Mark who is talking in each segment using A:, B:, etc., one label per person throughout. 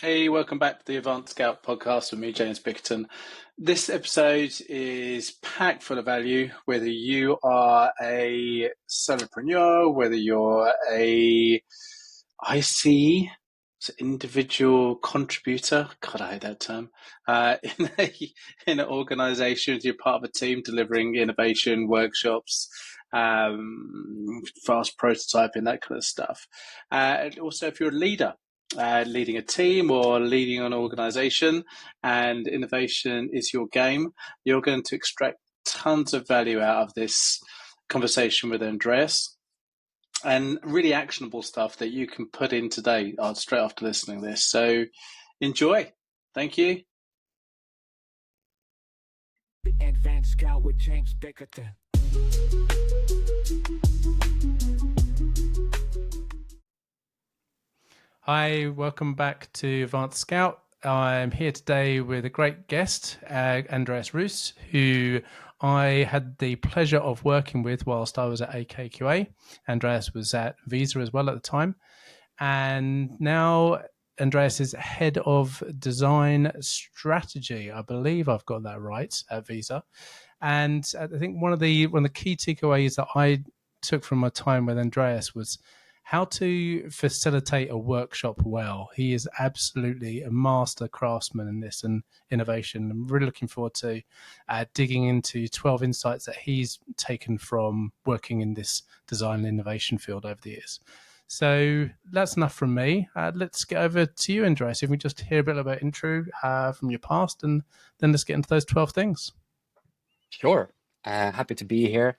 A: Hey, welcome back to the Advanced Scout podcast with me, James Bickerton. This episode is packed full of value, whether you are a solopreneur, whether you're a IC, individual contributor. God, I hate that term. In an organization, you're part of a team delivering innovation workshops, fast prototyping, that kind of stuff. And also, if you're a leader, leading a team or leading an organization, and innovation is your game, you're going to extract tons of value out of this conversation with Andreas and really actionable stuff that you can put in today straight after listening to this. So enjoy. Thank you.
B: The Advanced Scout with James Bickerton.
C: Hi, welcome back to Advanced Scout. I'm here today with a great guest, Andreas Roos, who I had the pleasure of working with whilst I was at AKQA. Andreas was at Visa as well at the time. And now Andreas is head of design strategy. I believe I've got that right at Visa. And I think one of the key takeaways that I took from my time with Andreas was how to facilitate a workshop well. He is absolutely a master craftsman in this and innovation. I'm really looking forward to digging into 12 insights that he's taken from working in this design and innovation field over the years. So that's enough from me. Let's get over to you, Andreas. If we just hear a bit about intro from your past, and then let's get into those 12 things.
D: Sure. Happy to be here.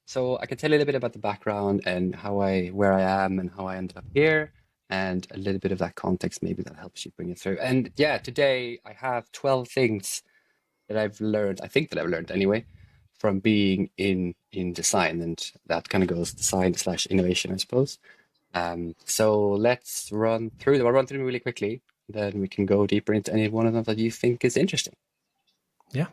D: So I can tell you a little bit about the background and where I am and how I ended up here, and a little bit of that context maybe that helps you bring it through. And yeah, today I have 12 things that I've learned, I think that I've learned anyway, from being in design, and that kind of goes design/innovation, I suppose. So let's run through them. I'll run through them really quickly, then we can go deeper into any one of them that you think is interesting.
C: Yeah.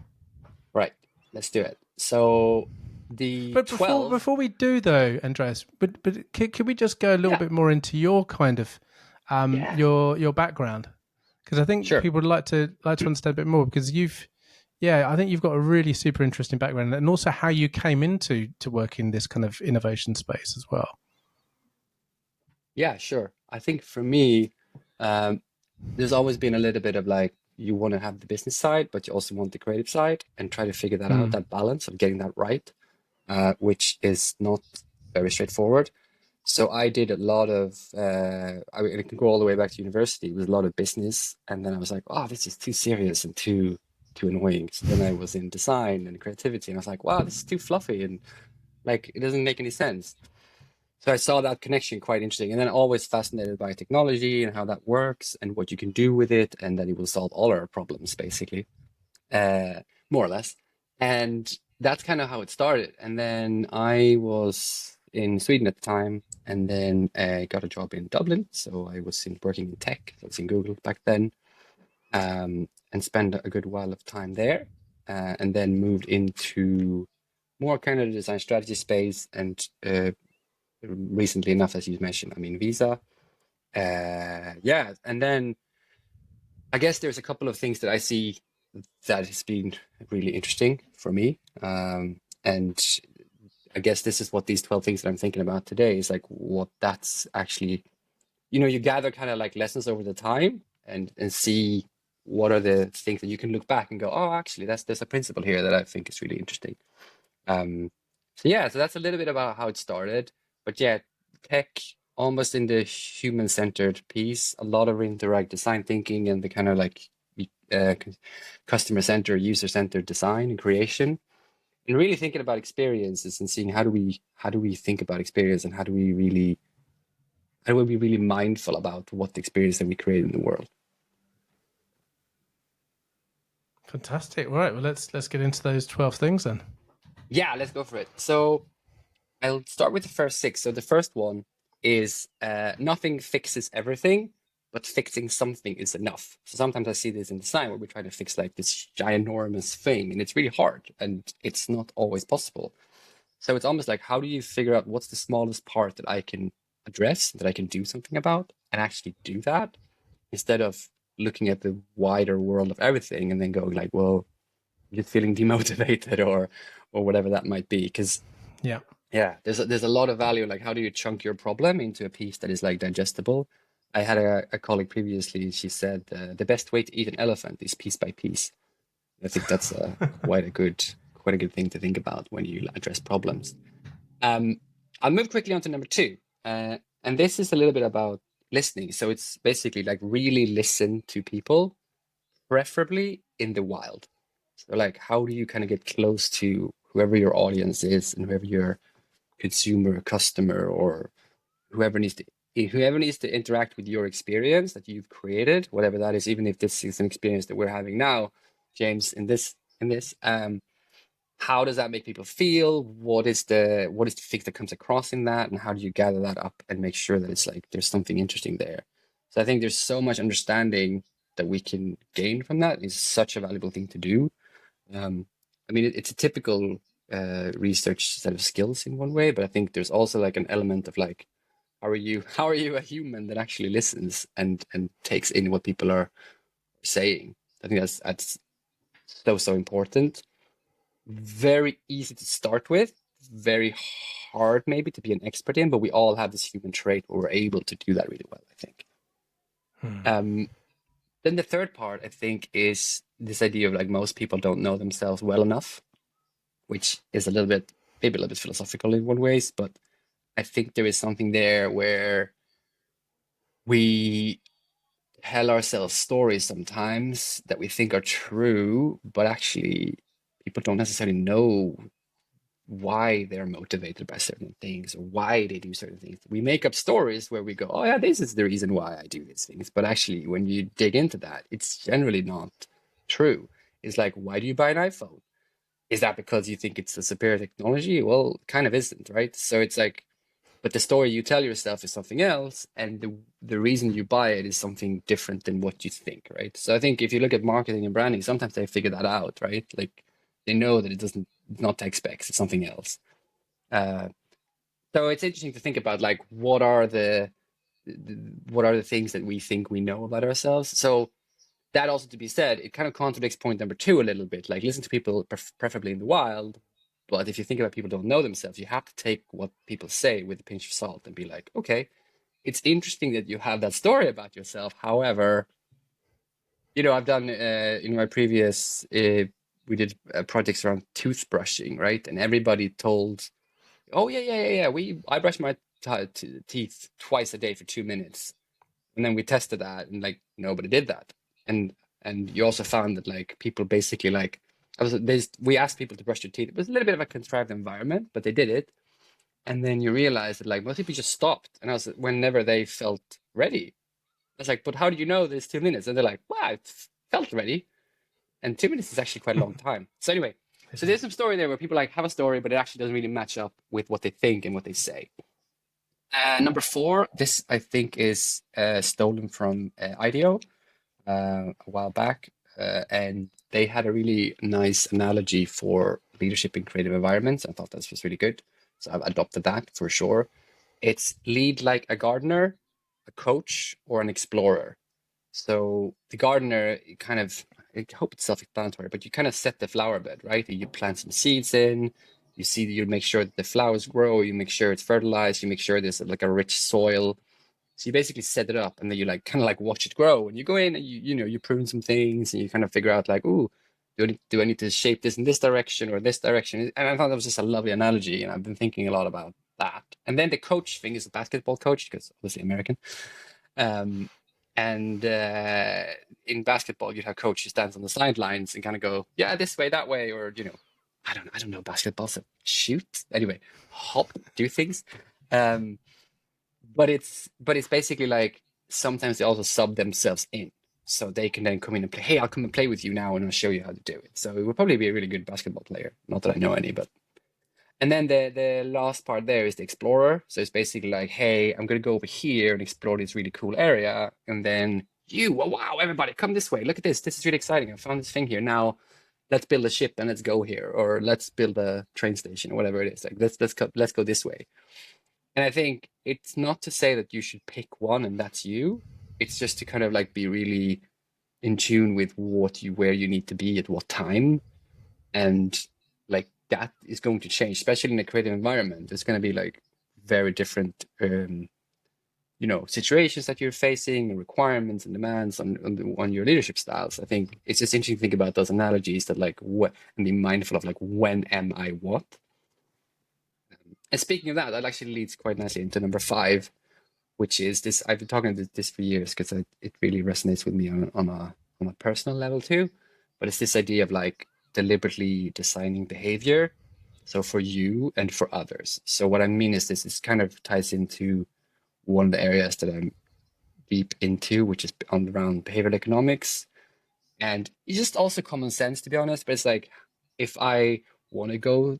D: Right, let's do it. So
C: But
D: 12.
C: before we do though, Andreas, but could we just go a little bit more into your kind of your background? Because I think
D: Sure.
C: people would like to understand a bit more, because I think you've got a really super interesting background, and also how you came into work in this kind of innovation space as well.
D: Yeah, sure. I think for me, there's always been a little bit of like, you want to have the business side, but you also want the creative side, and try to figure that out, that balance of getting that right, which is not very straightforward. So I did a lot of, I can go all the way back to university. It was a lot of business. And then I was like, oh, this is too serious and too annoying. So then I was in design and creativity, and I was like, wow, this is too fluffy and like, it doesn't make any sense. So I saw that connection quite interesting. And then always fascinated by technology and how that works and what you can do with it, and that it will solve all our problems, basically, more or less. And that's kind of how it started. And then I was in Sweden at the time, and then I got a job in Dublin. So I was working in tech. I was in Google back then, and spent a good while of time there, and then moved into more kind of the design strategy space. And recently enough, as you mentioned, I mean, Visa. And then I guess there's a couple of things that I see that has been really interesting for me. And I guess this is what these 12 things that I'm thinking about today is like, what that's actually, you gather kind of like lessons over the time, and see what are the things that you can look back and go, oh, actually, there's a principle here that I think is really interesting. So that's a little bit about how it started. But yeah, tech almost in the human-centered piece, a lot of indirect design thinking, and the kind of like customer-centered, user-centered design and creation, and really thinking about experiences and seeing how do we think about experience, and how do we be really mindful about what the experience that we create in the world.
C: Fantastic. Right. Well, let's get into those 12 things then.
D: Yeah, let's go for it. So I'll start with the first 6. So the first one is nothing fixes everything, but fixing something is enough. So sometimes I see this in design where we try to fix like this ginormous thing, and it's really hard, and it's not always possible. So it's almost like, how do you figure out what's the smallest part that I can address, that I can do something about, and actually do that? instead of looking at the wider world of everything and then going like, well, you're feeling demotivated or whatever that might be. Because there's a lot of value. Like, how do you chunk your problem into a piece that is like digestible? I had a colleague previously. She said the best way to eat an elephant is piece by piece. I think that's quite a good thing to think about when you address problems. I'll move quickly on to number 2, and this is a little bit about listening. So it's basically like really listen to people, preferably in the wild. So like, how do you kind of get close to whoever your audience is and whoever your consumer, customer, or whoever needs to interact with your experience that you've created, whatever that is, even if this is an experience that we're having now, James, in this, how does that make people feel? What is the thing that comes across in that, and how do you gather that up and make sure that it's like there's something interesting there? So I think there's so much understanding that we can gain from that. It's such a valuable thing to do. I mean, it's a typical research set of skills in one way, but I think there's also like an element of like, how are you a human that actually listens and takes in what people are saying? I think that's so important. Very easy to start with, very hard maybe to be an expert in, but we all have this human trait where we're able to do that really well, I think. Then the third part, I think, is this idea of like most people don't know themselves well enough, which is maybe a little bit philosophical in one ways, but I think there is something there where we tell ourselves stories sometimes that we think are true, but actually people don't necessarily know why they're motivated by certain things or why they do certain things. We make up stories where we go, oh yeah, this is the reason why I do these things. But actually, when you dig into that, it's generally not true. It's like, why do you buy an iPhone? Is that because you think it's a superior technology? Well, it kind of isn't, right? So it's like, but the story you tell yourself is something else, and the reason you buy it is something different than what you think, right? So I think if you look at marketing and branding, sometimes they figure that out, right? Like they know that it's not tech specs, it's something else. So it's interesting to think about like what are the things that we think we know about ourselves. So that also to be said, it kind of contradicts point number 2 a little bit. Like listen to people preferably in the wild. But if you think about people don't know themselves, you have to take what people say with a pinch of salt and be like, okay, it's interesting that you have that story about yourself. However, I've done in my previous, we did projects around toothbrushing, right? And everybody told, oh yeah. I brush my teeth twice a day for 2 minutes. And then we tested that and like nobody did that. And you also found that like people basically like, we asked people to brush their teeth. It was a little bit of a contrived environment, but they did it. And then you realize that like most people just stopped. And I was whenever they felt ready. I was like, but how do you know there's 2 minutes? And they're like, well, I felt ready. And 2 minutes is actually quite a long time. So anyway, so there's some story there where people like have a story, but it actually doesn't really match up with what they think and what they say. Number 4, this I think is stolen from IDEO a while back. And they had a really nice analogy for leadership in creative environments. I thought this was really good. So I've adopted that for sure. It's lead like a gardener, a coach, or an explorer. So the gardener kind of, I hope it's self-explanatory, but you kind of set the flower bed, right? You plant some seeds in, you make sure that the flowers grow, you make sure it's fertilized, you make sure there's like a rich soil. So you basically set it up and then you like kind of like watch it grow, and you go in and you prune some things and you kind of figure out like, ooh, do I need to shape this in this direction or this direction? And I thought that was just a lovely analogy, and I've been thinking a lot about that. And then the coach thing is a basketball coach, because obviously American. And in basketball, you'd have a coach who stands on the sidelines and kind of go, yeah, this way, that way, or I don't know basketball, so shoot. Anyway, hop, do things. But it's basically like sometimes they also sub themselves in, so they can then come in and play. Hey, I'll come and play with you now, and I'll show you how to do it. So it would probably be a really good basketball player. Not that I know any, but. And then the last part there is the explorer. So it's basically like, hey, I'm going to go over here and explore this really cool area. And then wow, everybody come this way. Look at this. This is really exciting. I found this thing here. Now let's build a ship and let's go here. Or let's build a train station or whatever it is. Like let's go this way. And I think it's not to say that you should pick one and that's you. It's just to kind of like be really in tune with where you need to be at what time. And like that is going to change, especially in a creative environment. It's going to be like very different, situations that you're facing, and requirements and demands on your leadership styles. I think it's just interesting to think about those analogies that like what, and be mindful of like, when am I what? And speaking of that, that actually leads quite nicely into number 5, which is this. I've been talking about this for years because it really resonates with me on a personal level too. But it's this idea of like deliberately designing behavior, so for you and for others. So what I mean is this kind of ties into one of the areas that I'm deep into, which is around behavioral economics. And it's just also common sense, to be honest. But it's like, if I want to go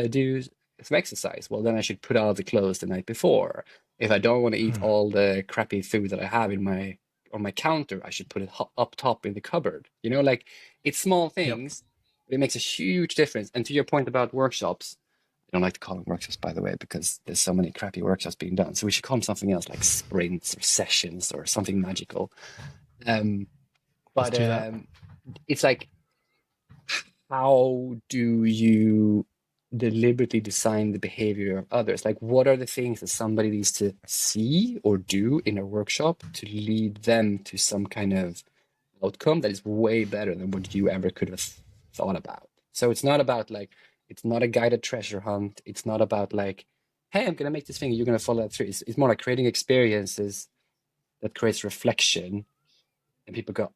D: do some exercise, well, then I should put out the clothes the night before. If I don't want to eat all the crappy food that I have on my counter, I should put it up top in the cupboard. Like, it's small things, but it makes a huge difference. And to your point about workshops, I don't like to call them workshops, by the way, because there's so many crappy workshops being done. So we should call them something else, like sprints or sessions or something magical.
C: Let's do that.
D: It's like, how do you deliberately design the behavior of others? Like, what are the things that somebody needs to see or do in a workshop to lead them to some kind of outcome that is way better than what you ever could have thought about? So it's not about like, it's not a guided treasure hunt. It's not about like, hey, I'm going to make this thing, you're going to follow that through. It's more like creating experiences that creates reflection, and people go,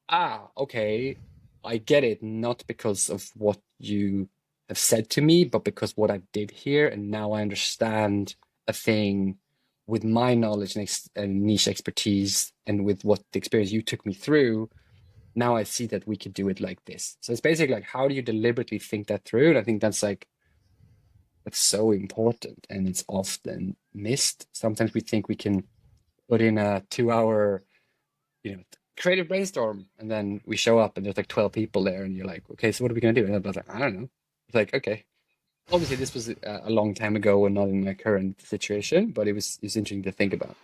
D: okay, I get it. Not because of what you have said to me, but because what I did here, and now I understand a thing with my knowledge and niche expertise, and with what the experience you took me through. Now I see that we could do it like this. So it's basically like, how do you deliberately think that through? And I think that's so important, and it's often missed. Sometimes we think we can put in a 2-hour, creative brainstorm, and then we show up and there's like 12 people there, and you're like, okay, so what are we going to do? And I was like, I don't know. It's like, okay, obviously this was a long time ago and not in my current situation, but it was interesting to think about.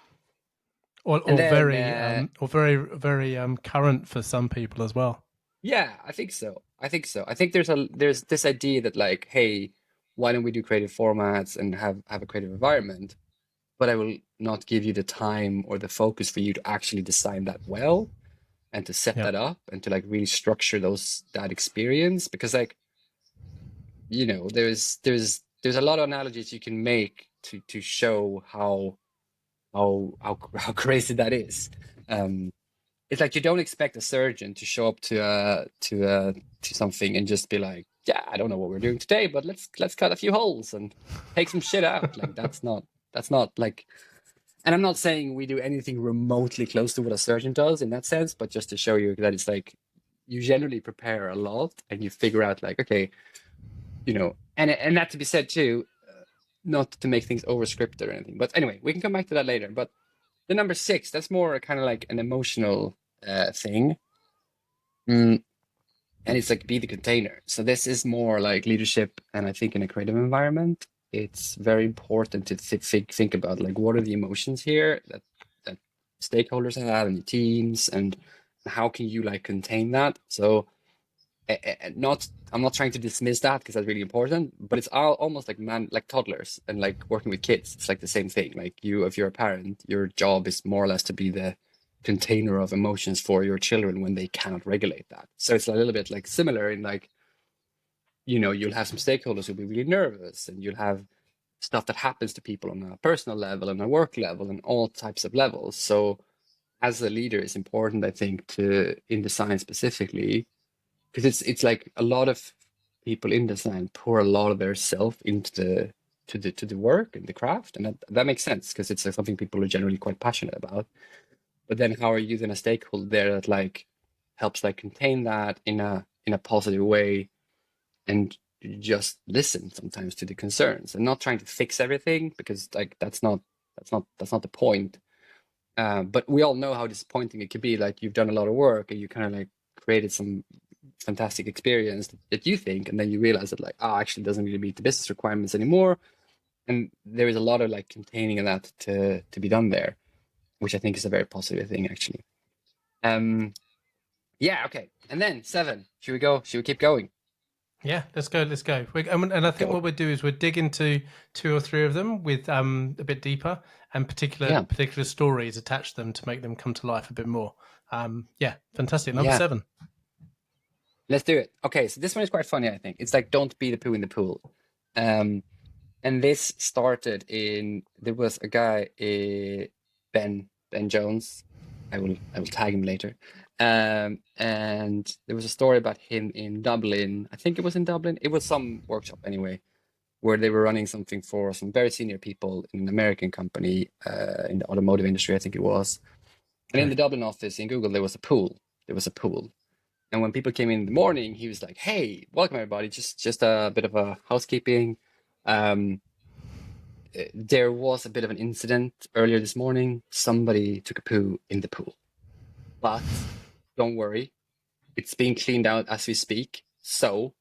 C: Or very, very current for some people as well.
D: Yeah, I think so. I think there's this idea that like, hey, why don't we do creative formats and have a creative environment? But I will not give you the time or the focus for you to actually design that well, and to set that up, and to like really structure that experience. Because like, there's a lot of analogies you can make to show how crazy that is. It's like, you don't expect a surgeon to show up to something and just be like, yeah, I don't know what we're doing today, but let's cut a few holes and take some shit out. Like, that's not like, and I'm not saying we do anything remotely close to what a surgeon does in that sense, but just to show you that it's like, you generally prepare a lot and you figure out like, okay, and that to be said too, not to make things over scripted or anything. But anyway, we can come back to that later. But the number 6, that's more kind of like an emotional thing. And it's like, be the container. So this is more like leadership. And I think in a creative environment, it's very important to think about like, what are the emotions here that stakeholders have and the teams, and how can you like contain that? So I'm not trying to dismiss that, because that's really important, but it's almost like toddlers and like working with kids. It's like the same thing. Like, if you're a parent, your job is more or less to be the container of emotions for your children when they cannot regulate that. So it's a little bit like similar in like, you'll have some stakeholders who'll be really nervous, and you'll have stuff that happens to people on a personal level and a work level and all types of levels. So as a leader, it's important, I think, in design specifically, because it's like a lot of people in design pour a lot of their self into the work and the craft, and that makes sense, because it's something people are generally quite passionate about. But then how are you then a stakeholder there that like helps like contain that in a positive way, and just listen sometimes to the concerns, and not trying to fix everything, because like that's not the point. But we all know how disappointing it could be. Like, you've done a lot of work and you kind of like created some fantastic experience that you think, and then you realize that like, actually doesn't really meet the business requirements anymore. And there is a lot of like containing of that to be done there, which I think is a very positive thing, actually. Yeah, okay. And then 7. Should we go? Should we keep going?
C: Yeah, let's go. And I think
D: Go.
C: what we'll do is we'll dig into 2 or 3 of them with a bit deeper and
D: Yeah.
C: particular stories attached to them to make them come to life a bit more. Yeah, fantastic. Number
D: Yeah.
C: 7.
D: Let's do it. Okay, so this one is quite funny, I think. It's like, don't be the poo in the pool. And this started there was a guy, Ben Jones. I will tag him later. And there was a story about him in Dublin. I think it was in Dublin. It was some workshop anyway, where they were running something for some very senior people in an American company, in the automotive industry, I think it was. And in the Dublin office in Google, there was a pool. And when people came in the morning, he was like, "Hey, welcome everybody. Just a bit of a housekeeping. There was a bit of an incident earlier this morning. Somebody took a poo in the pool. But don't worry, it's being cleaned out as we speak. So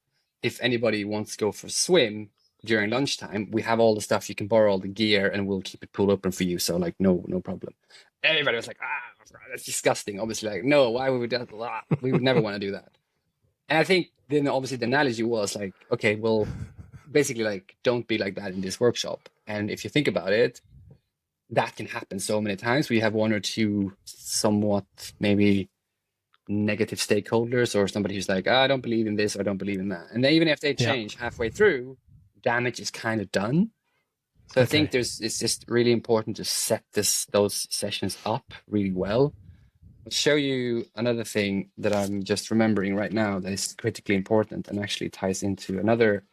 D: if anybody wants to go for a swim during lunchtime, we have all the stuff. You can borrow all the gear and we'll keep the pool open for you. So like, no problem." Everybody was like, that's disgusting. Obviously, like, no, why would we do that? We would never want to do that. And I think then obviously the analogy was like, okay, well, basically like, don't be like that in this workshop. And if you think about it, that can happen so many times. We have 1 or 2 somewhat maybe negative stakeholders, or somebody who's like, I don't believe in this, or I don't believe in that. And then even if they change halfway through, damage is kind of done. So I think it's just really important to set those sessions up really well. I'll show you another thing that I'm just remembering right now that is critically important and actually ties into another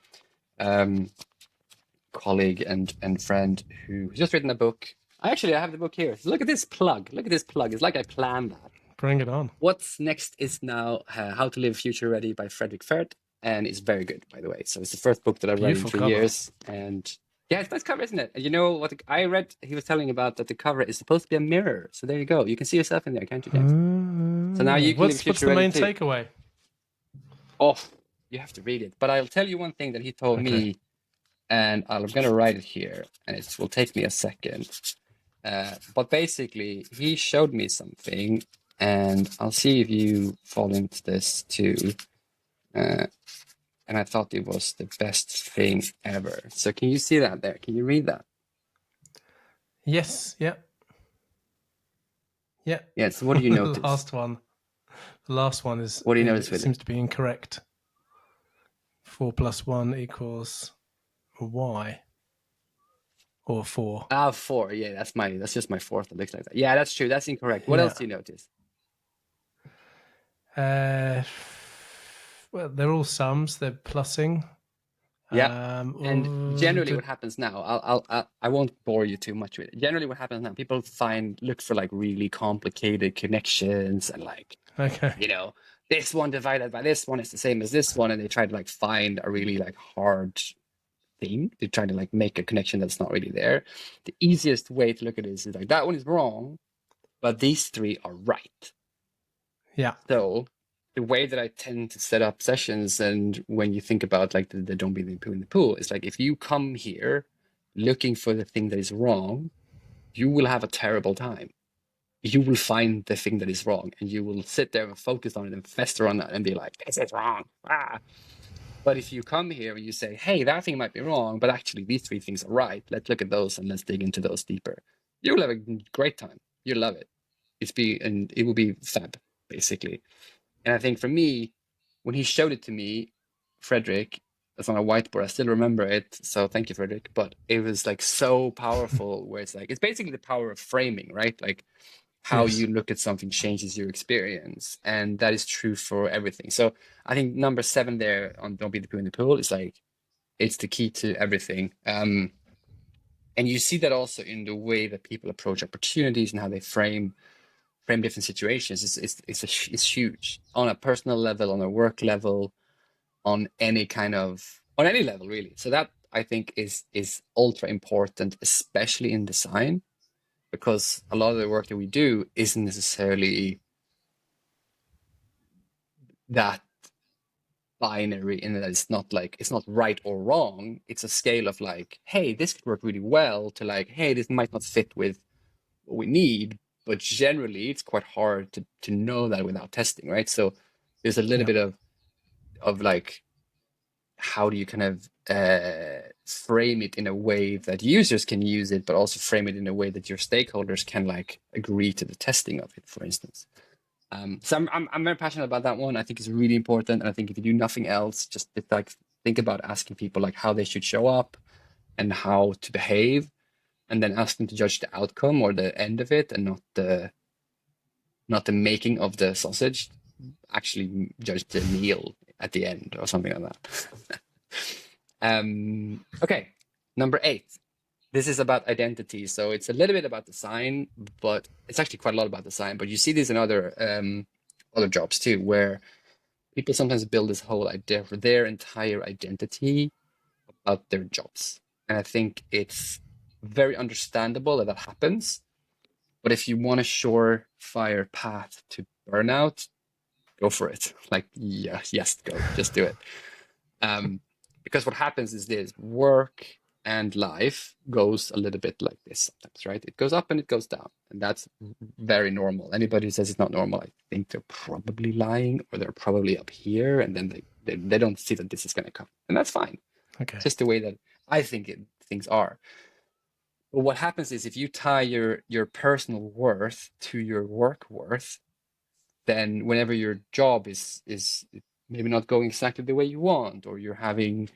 D: colleague and friend who's just written a book. I have the book here. Look at this plug. It's like I planned that.
C: Bring it on.
D: What's next is now How to Live Future Ready by Frederick Ferd, and it's very good, by the way. So it's the first book that I've read in 3 years, and yeah, it's a nice cover, isn't it? And you know what I read? He was telling about that the cover is supposed to be a mirror. So there you go. You can see yourself in there, can't you, James? So now you can live future
C: What's the main
D: ready too.
C: takeaway?
D: Oh, you have to read it. But I'll tell you one thing that he told me, and I'm going to write it here, and it will take me a second. But basically, he showed me something, and I'll see if you fall into this too. And I thought it was the best thing ever. So can you see that there? Can you read that?
C: Yes. Yeah. Yeah.
D: Yeah. So what do you notice?
C: The last one is.
D: What do you notice?
C: It seems to be incorrect. 4 + 1 = y. Or 4.
D: 4. Yeah, that's just my fourth that looks like that. Yeah, that's true. That's incorrect. What else do you notice?
C: Well, they're all sums. They're plussing.
D: Yeah. And generally what happens now, I won't bore you too much with it. Generally what happens now, people look for like really complicated connections and like, you know, this one divided by this one is the same as this one. And they try to like find a really like hard thing. They try to like make a connection that's not really there. The easiest way to look at this is like, that one is wrong, but these 3 are right.
C: Yeah.
D: So the way that I tend to set up sessions, and when you think about like the don't be the poo in the pool, it's like, if you come here looking for the thing that is wrong, you will have a terrible time. You will find the thing that is wrong, and you will sit there and focus on it and fester on that and be like, this is wrong. But if you come here and you say, hey, that thing might be wrong, but actually these 3 things are right, let's look at those and let's dig into those deeper, you'll have a great time. You'll love it. And it will be fab, basically. And I think for me, when he showed it to me, Frederick, it's on a whiteboard, I still remember it. So thank you, Frederick. But it was like so powerful, where it's like, it's basically the power of framing, right? Like how you look at something changes your experience. And that is true for everything. So I think number 7 there on Don't Be the Poo in the Pool is like, it's the key to everything. And you see that also in the way that people approach opportunities and how they frame different situations. It's huge on a personal level, on a work level, on any level really. So that I think is ultra important, especially in design, because a lot of the work that we do isn't necessarily that binary, in that it's not right or wrong. It's a scale of like, hey, this could work really well, to like, hey, this might not fit with what we need, but generally it's quite hard to know that without testing, right? So there's a little bit of like, how do you kind of frame it in a way that users can use it, but also frame it in a way that your stakeholders can like agree to the testing of it, for instance. So I'm very passionate about that one. I think it's really important, and I think if you do nothing else, just like think about asking people like how they should show up and how to behave, and then ask them to judge the outcome or the end of it, and not the making of the sausage. Actually, judge the meal at the end or something like that. Okay, number 8. This is about identity. So it's a little bit about design, but it's actually quite a lot about design. But you see this in other jobs too, where people sometimes build this whole idea for their entire identity about their jobs. And I think it's very understandable that happens. But if you want a surefire path to burnout, go for it. Like, yes, go, just do it. Because what happens is this: work and life goes a little bit like this sometimes, right? It goes up and it goes down, and that's very normal. Anybody who says it's not normal, I think they're probably lying, or they're probably up here, and then they don't see that this is going to come, and that's fine.
C: Okay.
D: It's just the way that I think things are. But what happens is if you tie your personal worth to your work worth, then whenever your job is maybe not going exactly the way you want, or you're having,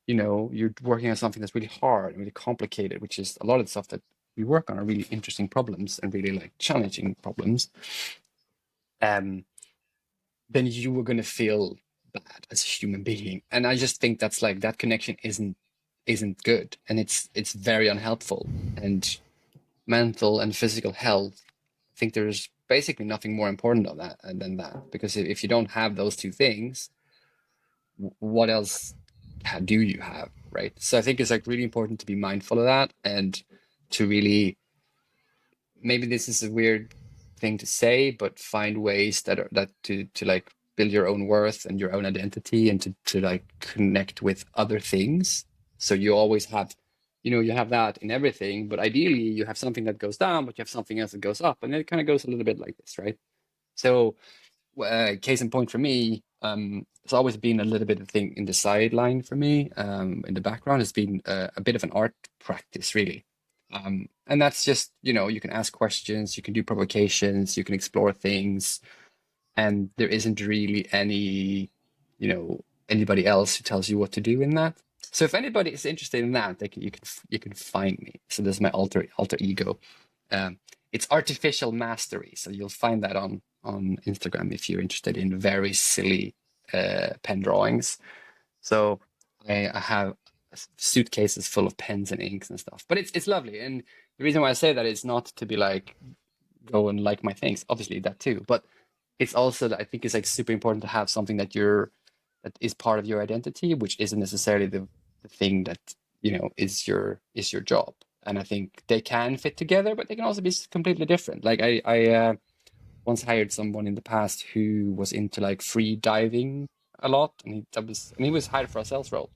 D: you're working on something that's really hard and really complicated, which is a lot of the stuff that we work on are really interesting problems and really like challenging problems, then you were going to feel bad as a human being. And I just think that's like, that connection isn't good, and it's very unhelpful. And mental and physical health, I think there's basically nothing more important than that, because if you don't have those two things, what else do you have, right? So I think it's like really important to be mindful of that, and to really, maybe this is a weird thing to say, but find ways that to like build your own worth and your own identity, and to like connect with other things. So you always have, you have that in everything, but ideally you have something that goes down, but you have something else that goes up, and it kind of goes a little bit like this, right? So case in point for me, it's always been a little bit of thing in the sideline for me, in the background. It's been a bit of an art practice, really. And that's just, you can ask questions, you can do provocations, you can explore things, and there isn't really anybody else who tells you what to do in that. So if anybody is interested in that, you can find me. So this is my alter ego. It's Artificial Mastery. So you'll find that on Instagram if you're interested in very silly pen drawings. So I have suitcases full of pens and inks and stuff. But it's lovely. And the reason why I say that is not to be like, go and like my things. Obviously that too. But it's also that I think it's like super important to have something that is part of your identity, which isn't necessarily the thing that is your job. And I think they can fit together, but they can also be completely different. Like I once hired someone in the past who was into like free diving a lot, and he was hired for a sales role,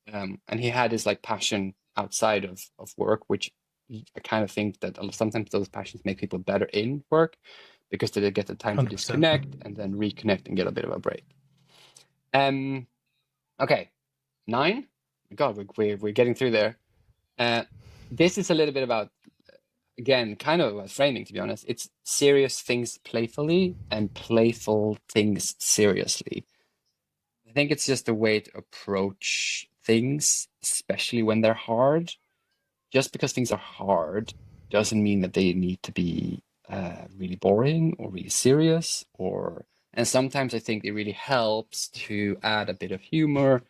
D: and he had his like passion outside of work, which I kind of think that sometimes those passions make people better in work, because they get the time 100%. To disconnect and then reconnect and get a bit of a break. Okay, 9. God, we're getting through there. This is a little bit about, again, kind of about framing, to be honest. It's serious things playfully and playful things seriously. I think it's just a way to approach things, especially when they're hard. Just because things are hard doesn't mean that they need to be really boring or really serious. And sometimes I think it really helps to add a bit of humor,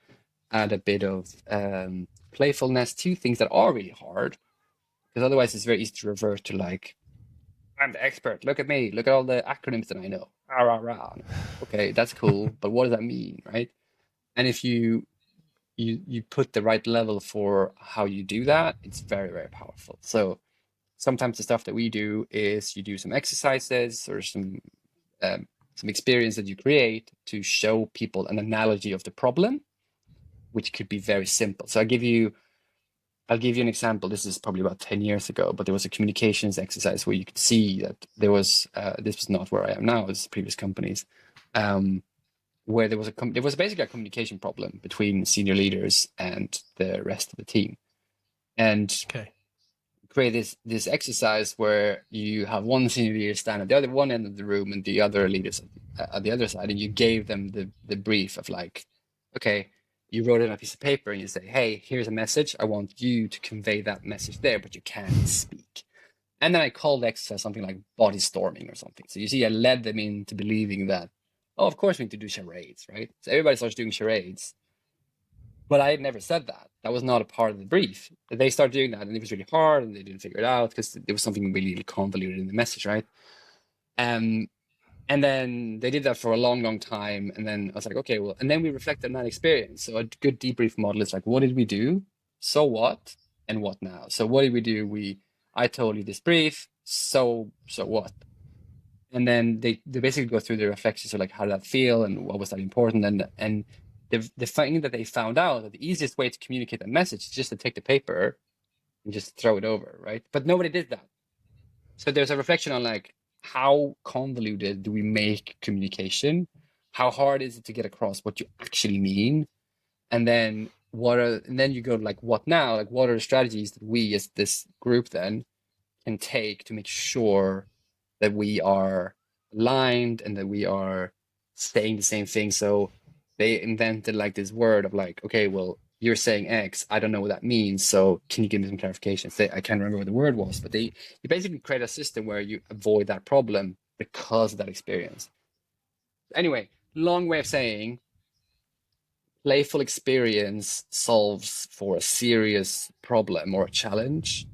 D: add a bit of playfulness to things that are really hard, because otherwise it's very easy to revert to like, I'm the expert, look at me, look at all the acronyms that I know. Rah, rah, rah. Okay, that's cool, but what does that mean, right? And if you put the right level for how you do that, it's very, very powerful. So sometimes the stuff that we do is you do some exercises or some experience that you create to show people an analogy of the problem, which could be very simple. So I give you I'll give you an example. This is probably about 10 years ago, but there was a communications exercise where you could see that there was, this was not where I am now, it's previous companies, where there was basically a communication problem between senior leaders and the rest of the team. And
C: Okay.
D: create this exercise where you have one senior leader stand at the other one end of the room and the other leaders at the other side, and you gave them the brief of like, okay, you wrote it on a piece of paper and you say, hey, here's a message. I want you to convey that message there, but you can't speak. And then I called the exercise something like body storming or something. So you see, I led them into believing that, oh, of course we need to do charades, right? So everybody starts doing charades. But I had never said that. That was not a part of the brief. They started doing that, and it was really hard, and they didn't figure it out because there was something really convoluted in the message, right? And then they did that for a long, long time. And then I was like, okay, well, and then we reflected on that experience. So a good debrief model is like, what did we do? So what? And what now? So what did we do? I told you this brief. So what? And then they basically go through the reflections of like, how did that feel and what was that important? And the thing that they found out that the easiest way to communicate that message is just to take the paper and just throw it over, right? But nobody did that. So there's a reflection on like, how convoluted do we make communication? How hard is it to get across what you actually mean? And then then you go like, what now? Like, what are the strategies that we as this group then can take to make sure that we are aligned and that we are saying the same thing? So they invented like this word of like, okay, well, you're saying X, I don't know what that means, so can you give me some clarification? I can't remember what the word was, but you basically create a system where you avoid that problem because of that experience. Anyway, long way of saying, playful experience solves for a serious problem or a challenge,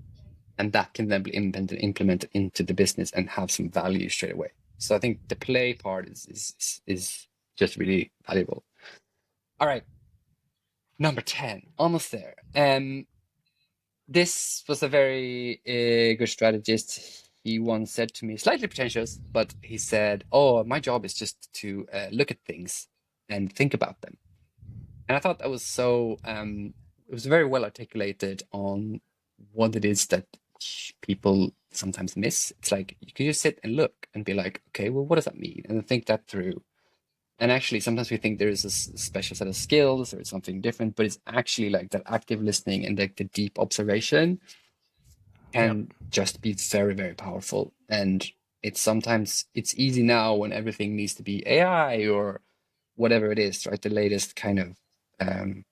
D: and that can then be implemented into the business and have some value straight away. So I think the play part is just really valuable. All right, number 10, almost there. This was a very good strategist. He once said to me, slightly pretentious, but he said, oh, my job is just to look at things and think about them. And I thought that was so, it was very well articulated on what it is that people sometimes miss. It's like, you can just sit and look and be like, okay, well, what does that mean? And think that through. And actually, sometimes we think there is a special set of skills or it's something different, but it's actually like that active listening and like the deep observation can just be very, very powerful. And it's easy now when everything needs to be AI or whatever it is, right? The latest kind of, I'm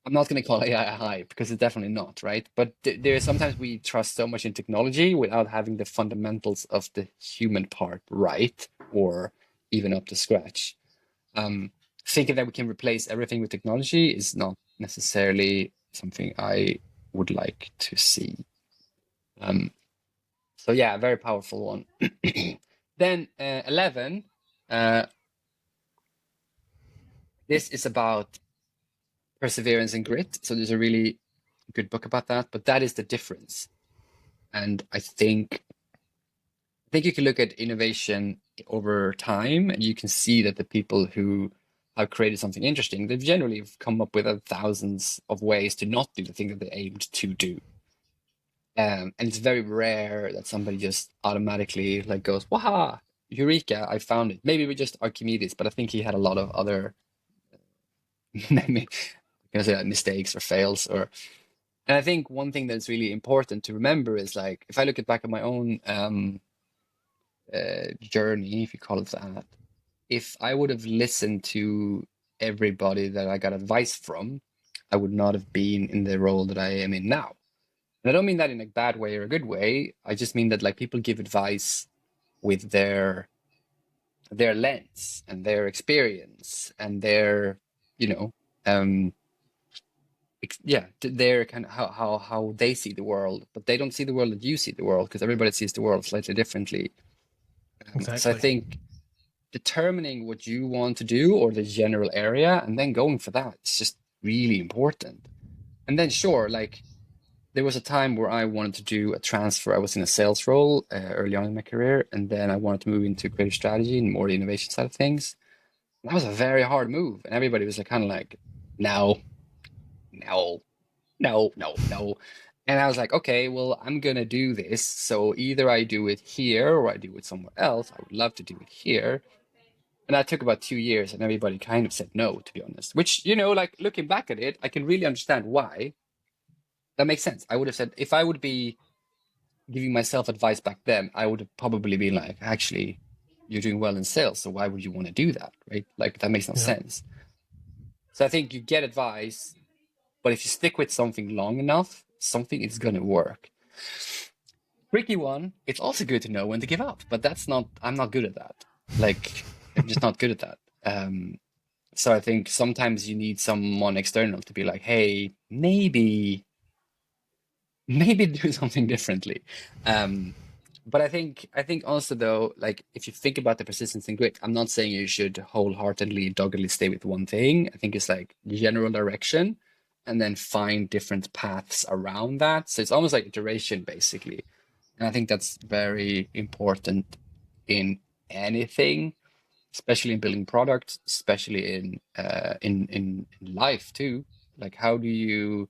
D: not going to call AI a hype because it's definitely not, right? But there's sometimes we trust so much in technology without having the fundamentals of the human part right, or even up to scratch. Thinking that we can replace everything with technology is not necessarily something I would like to see. So yeah, very powerful one. Then 11, this is about perseverance and grit. So there's a really good book about that, but that is the difference. And I think you can look at innovation over time and you can see that the people who have created something interesting, they've generally come up with thousands of ways to not do the thing that they aimed to do. And it's very rare that somebody just automatically like goes, waha, eureka, I found it. Maybe we just Archimedes, but I think he had a lot of other mistakes or fails. And I think one thing that's really important to remember is like, if I look back at my own journey, if you call it that, if I would have listened to everybody that I got advice from, I would not have been in the role that I am in now. And I don't mean that in a bad way or a good way. I just mean that like people give advice with their lens and their experience and their, their kind of how they see the world, but they don't see the world that you see the world because everybody sees the world slightly differently.
C: Exactly.
D: So I think determining what you want to do or the general area and then going for that is just really important. And then sure, like there was a time where I wanted to do a transfer. I was in a sales role early on in my career, and then I wanted to move into creative strategy and more the innovation side of things. And that was a very hard move, and everybody was like, kind of like, no. no, no, no. And I was like, okay, well, I'm gonna do this. So either I do it here or I do it somewhere else. I would love to do it here. And that took about 2 years, and everybody kind of said no, to be honest. Which, like looking back at it, I can really understand why. That makes sense. I would have said, if I would be giving myself advice back then, I would have probably been like, actually, you're doing well in sales, so why would you want to do that, right? Like, that makes no sense. So I think you get advice, but if you stick with something long enough, something is going to work. Tricky one, it's also good to know when to give up, but I'm not good at that. Like, I'm just not good at that. So I think sometimes you need someone external to be like, hey, maybe do something differently. But I think also though, like if you think about the persistence and grit, I'm not saying you should wholeheartedly, doggedly stay with one thing. I think it's like general direction and then find different paths around that. So it's almost like iteration basically. And I think that's very important in anything, especially in building products, especially in life too. Like how do you,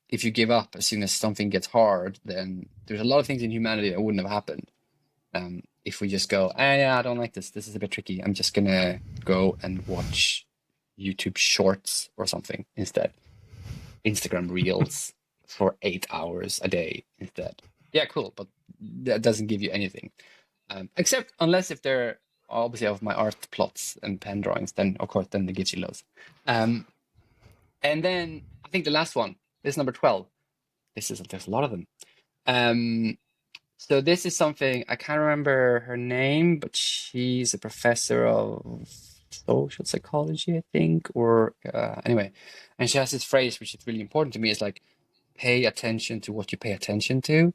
D: if you give up as soon as something gets hard, then there's a lot of things in humanity that wouldn't have happened. If we just go, yeah, I don't like this. This is a bit tricky. I'm just gonna go and watch YouTube Shorts or something instead. Instagram Reels for 8 hours a day instead. Yeah, cool, but that doesn't give you anything. Except unless if they're obviously of my art plots and pen drawings, then of course, then it gives you loads. And then I think the last one, this is number 12. There's a lot of them. So this is something, I can't remember her name, but she's a professor of social psychology, I think, or anyway. And she has this phrase, which is really important to me, is like, pay attention to what you pay attention to.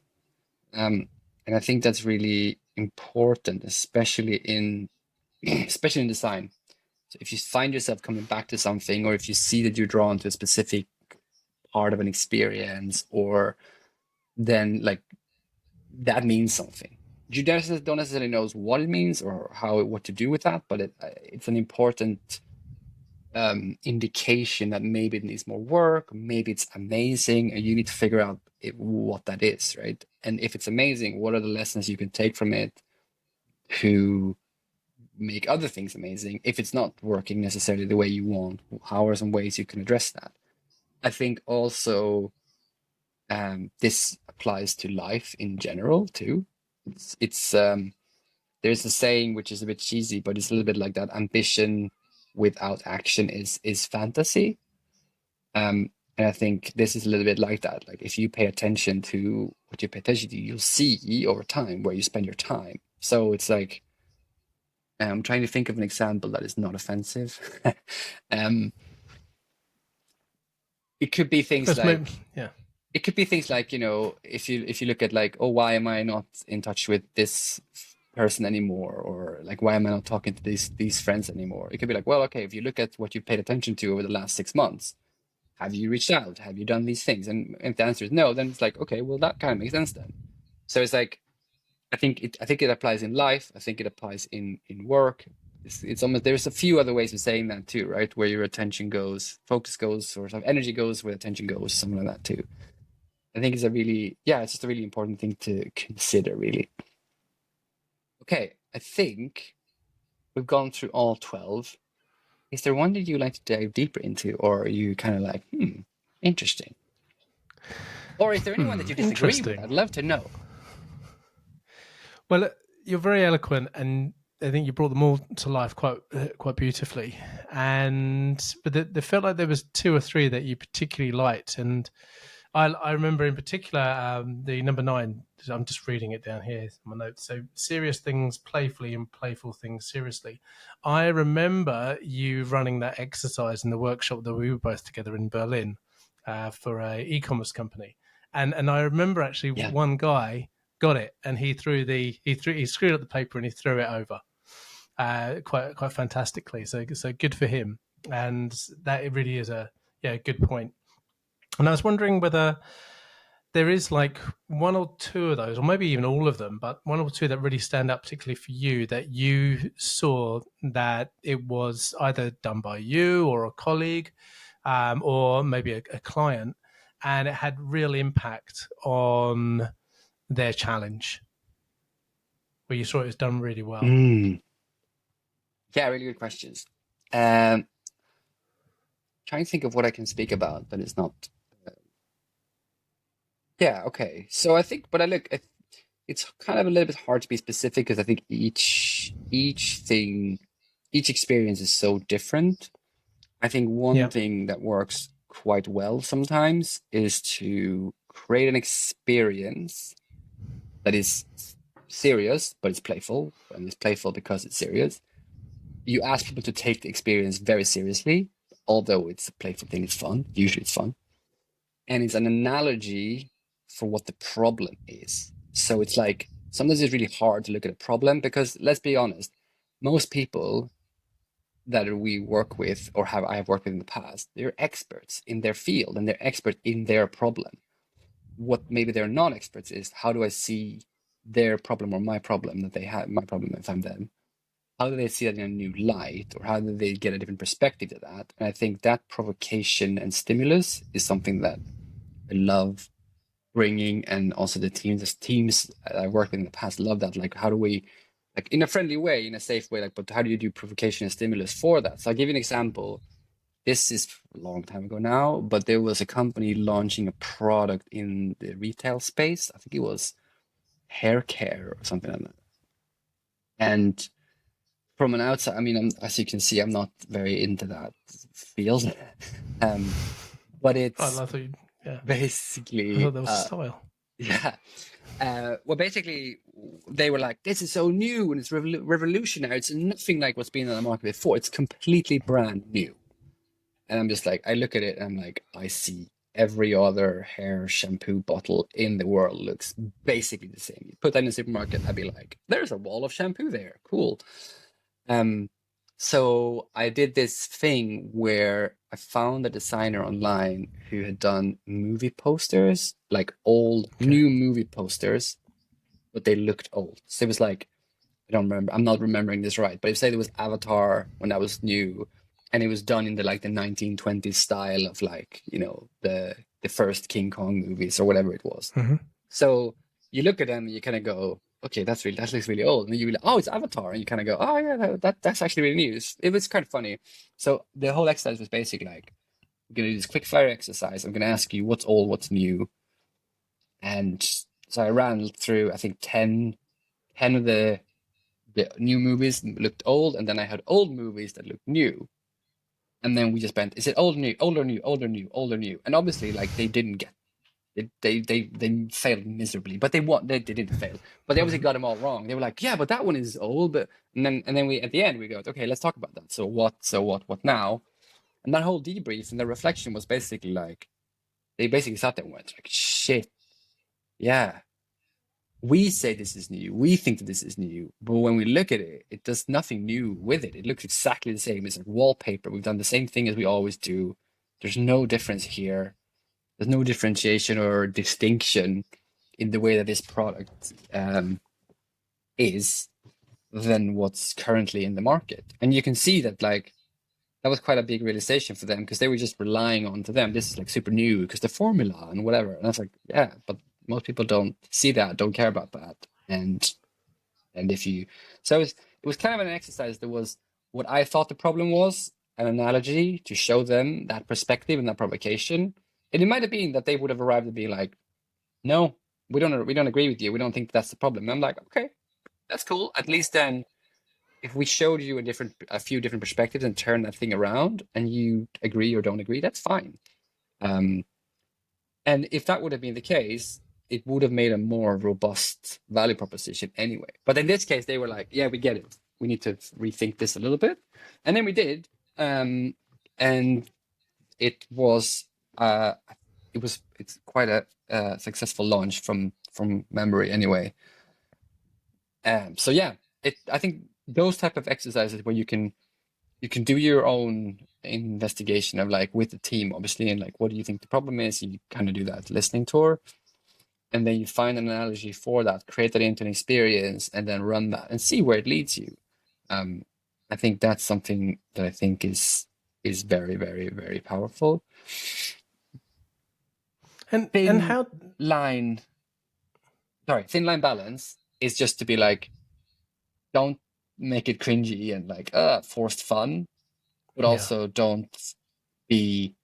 D: And I think that's really important, especially in design. So if you find yourself coming back to something, or if you see that you're drawn to a specific part of an experience, or then like that means something. You don't necessarily know what it means or what to do with that, but it's an important indication that maybe it needs more work, maybe it's amazing, and you need to figure out what that is, right? And if it's amazing, what are the lessons you can take from it to make other things amazing? If it's not working necessarily the way you want, how are some ways you can address that? I think also this applies to life in general too. It's there's a saying which is a bit cheesy, but it's a little bit like that: ambition without action is fantasy. And I think this is a little bit like that. Like if you pay attention to what you pay attention to, you'll see over time where you spend your time. So it's like, I'm trying to think of an example that is not offensive. It could be things like,
C: yeah.
D: It could be things like, if you look at like, oh, why am I not in touch with this person anymore? Or like, why am I not talking to these friends anymore? It could be like, well, okay, if you look at what you've paid attention to over the last 6 months, have you reached out? Have you done these things? And if the answer is no, then it's like, okay, well, that kind of makes sense then. So it's like, I think it applies in life. I think it applies in work. It's almost, there's a few other ways of saying that too, right? Where your attention goes, focus goes, or some energy goes, where attention goes, something like that too. I think it's it's just a really important thing to consider, really. Okay, I think we've gone through all 12. Is there one that you'd like to dive deeper into, or are you kind of like, interesting? Or is there anyone that you disagree with? I'd love to know.
C: Well, you're very eloquent, and I think you brought them all to life quite beautifully. But there felt like there was 2 or 3 that you particularly liked, and I remember in particular the number 9. I'm just reading it down here in my notes. So serious things playfully and playful things seriously. I remember you running that exercise in the workshop that we were both together in Berlin for a e-commerce company, and I remember actually one guy got it, and he screwed up the paper and he threw it over quite fantastically. So good for him, and that really is a good point. And I was wondering whether there is like 1 or 2 of those, or maybe even all of them, but 1 or 2 that really stand out particularly for you, that you saw that it was either done by you or a colleague, or maybe a client, and it had real impact on their challenge, where you saw it was done really well?
D: Yeah, really good questions. Trying to think of what I can speak about, but it's not. Yeah, okay. So I think, but it's kind of a little bit hard to be specific because I think each experience is so different. I think one thing that works quite well sometimes is to create an experience that is serious, but it's playful, and it's playful because it's serious. You ask people to take the experience very seriously, although it's a playful thing, it's fun. Usually it's fun. And it's an analogy for what the problem is. So it's like, sometimes it's really hard to look at a problem because, let's be honest, most people that we work with or I have worked with in the past, they're experts in their field and they're expert in their problem. What maybe they're not experts is, how do I see their problem or my problem that they have, my problem if I'm them? How do they see that in a new light, or how do they get a different perspective to that? And I think that provocation and stimulus is something that I love bringing, and also the teams I've worked with in the past love that. Like, how do we, like, in a friendly way, in a safe way, like, but how do you do provocation and stimulus for that? So I'll give you an example. This is a long time ago now, but there was a company launching a product in the retail space. I think it was hair care or something like that. And from an outside, I mean, as you can see, I'm not very into that field. But it's
C: I love you. Yeah.
D: basically,
C: I thought that was style.
D: yeah. Well, basically, they were like, this is so new and it's revolutionary. It's nothing like what's been on the market before. It's completely brand new. And I'm just like, I look at it and I'm like, I see every other hair shampoo bottle in the world looks basically the same. You put that in the supermarket, I'd be like, there's a wall of shampoo there. Cool. So I did this thing where I found a designer online who had done movie posters, like old, new movie posters, but they looked old. So it was like, I don't remember, I'm not remembering this right, but if say there was Avatar when that was new, and it was done in the 1920s style of, like, the first King Kong movies or whatever it was.
C: Mm-hmm.
D: So you look at them and you kind of go, okay, that looks really old. And then you be like, oh, it's Avatar. And you kind of go, oh yeah, that's actually really new. It was kind of funny. So the whole exercise was basically like, I'm going to do this quick fire exercise. I'm going to ask you what's old, what's new. And so I ran through, I think 10 of the new movies looked old. And then I had old movies that looked new. And then we just went, is it old, new, older, new, older, new, older, new? And obviously, like, they didn't get, they failed miserably, but they didn't fail, but they obviously got them all wrong. They were like, yeah, but that one is old, but and then we at the end we go, okay, let's talk about that. So what now? And that whole debrief and the reflection was basically like, they basically sat there and went like, shit, yeah, we say this is new, we think that this is new, but when we look at it, it does nothing new with it. It looks exactly the same. It's like wallpaper. We've done the same thing as we always do. There's no difference here. There's no differentiation or distinction in the way that this product is than what's currently in the market. And you can see that, like, that was quite a big realization for them, because they were just relying on, to them, this is like super new because the formula and whatever. And I was like, yeah, but most people don't see that, don't care about that. And if you, so it was kind of an exercise that was what I thought the problem was, an analogy to show them that perspective and that provocation. And it might have been that they would have arrived at being like, no, we don't agree with you. We don't think that's the problem. And I'm like, okay, that's cool. At least then, if we showed you a few different perspectives and turn that thing around, and you agree or don't agree, that's fine. And if that would have been the case, it would have made a more robust value proposition anyway. But in this case, they were like, yeah, we get it. We need to rethink this a little bit. And then we did. And it's quite a successful launch from memory anyway. So yeah, I think those type of exercises where you can do your own investigation of, like, with the team, obviously, and like, what do you think the problem is? You kind of do that listening tour, and then you find an analogy for that, create that into an experience, and then run that and see where it leads you. I think that's something that I think is very, very, very powerful.
C: And
D: thin
C: how
D: line balance is just to be like, don't make it cringy and like forced fun, but also don't be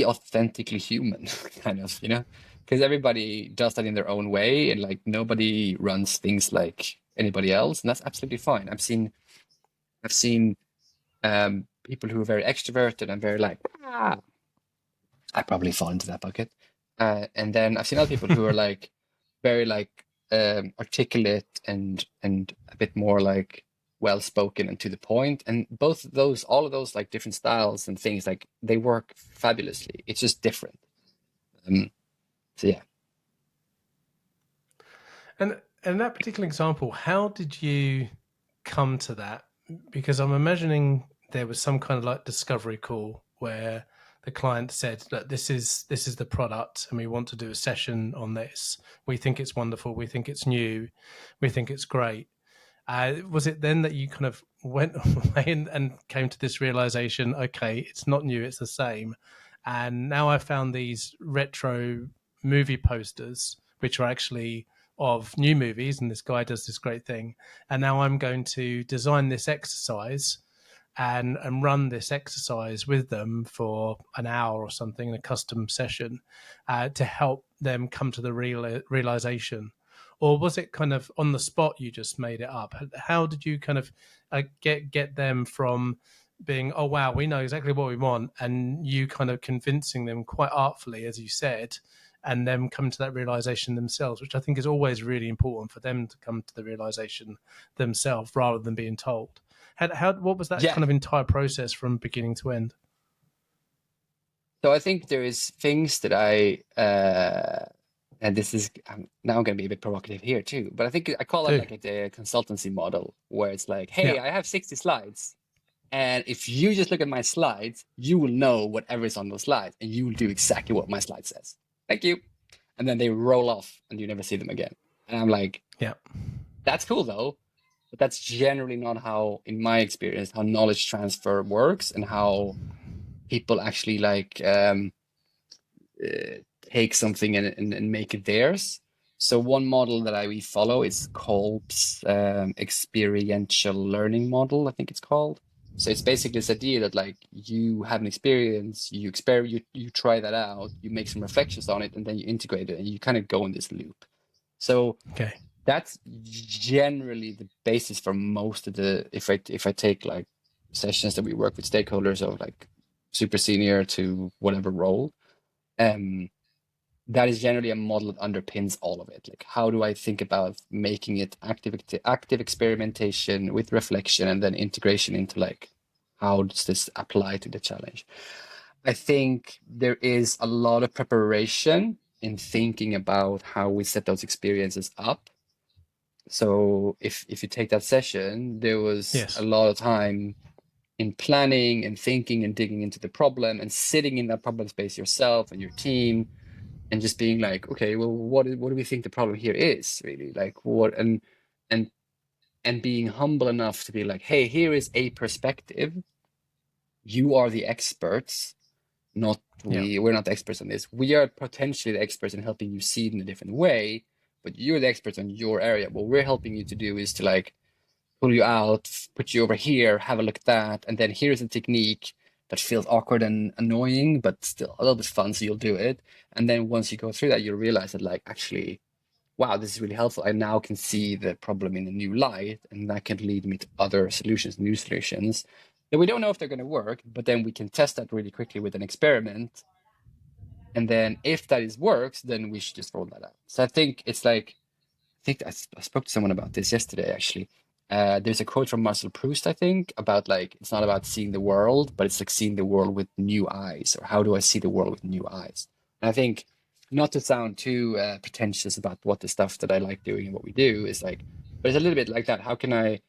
D: authentically human, kind of, because everybody does that in their own way, and like nobody runs things like anybody else, and that's absolutely fine. I've seen people who are very extroverted and very like, I probably fall into that bucket. And then I've seen other people who are like very like articulate and a bit more like well spoken and to the point. And all of those like different styles and things, like they work fabulously. It's just different. So yeah.
C: And in that particular example, how did you come to that? Because I'm imagining there was some kind of like discovery call where the client said that this is the product and we want to do a session on this. We think it's wonderful. We think it's new. We think it's great. Was it then that you kind of went away and came to this realization, okay, it's not new, it's the same. And now I found these retro movie posters, which are actually of new movies, and this guy does this great thing. And now I'm going to design this exercise and run this exercise with them for an hour or something in a custom session to help them come to the realization. Or was it kind of on the spot, you just made it up? How did you kind of get them from being, oh, wow, we know exactly what we want, and you kind of convincing them quite artfully, as you said, and them come to that realization themselves, which I think is always really important for them to come to the realization themselves rather than being told. What was that kind of entire process from beginning to end?
D: So I think there is things that and this is now I'm going to be a bit provocative here too, but I think I call it like a consultancy model, where it's like, hey, I have 60 slides, and if you just look at my slides, you will know whatever is on those slides, and you will do exactly what my slide says. Thank you. And then they roll off, and you never see them again. And I'm like, that's cool though, but that's generally not how, in my experience, how knowledge transfer works, and how people actually like take something and make it theirs. So one model that we follow is Kolb's experiential learning model, I think it's called. So it's basically this idea that like you have an experience, you try that out, you make some reflections on it, and then you integrate it, and you kind of go in this loop. So that's generally the basis for most of the, if I take like sessions that we work with stakeholders of like super senior to whatever role, that is generally a model that underpins all of it. Like, how do I think about making it active experimentation with reflection, and then integration into like, how does this apply to the challenge? I think there is a lot of preparation in thinking about how we set those experiences up. So if you take that session, there was a lot of time in planning and thinking and digging into the problem and sitting in that problem space yourself and your team, and just being like, okay, well, what do we think the problem here is really? Like what, and being humble enough to be like, hey, here is a perspective. You are the experts, not we. We're not the experts on this. We are potentially the experts in helping you see it in a different way, but you're the experts on your area. What we're helping you to do is to like pull you out, put you over here, have a look at that, and then here's a technique that feels awkward and annoying, but still a little bit fun, so you'll do it. And then once you go through that, you'll realize that like, actually, wow, this is really helpful. I now can see the problem in a new light, and that can lead me to other solutions, new solutions that we don't know if they're going to work, but then we can test that really quickly with an experiment. And then if that works, then we should just roll that out. So I think it's like, I spoke to someone about this yesterday, actually. There's a quote from Marcel Proust, I think, about like, it's not about seeing the world, but it's like seeing the world with new eyes, or how do I see the world with new eyes? And I think, not to sound too pretentious about what the stuff that I like doing and what we do is like, but it's a little bit like that. How can I,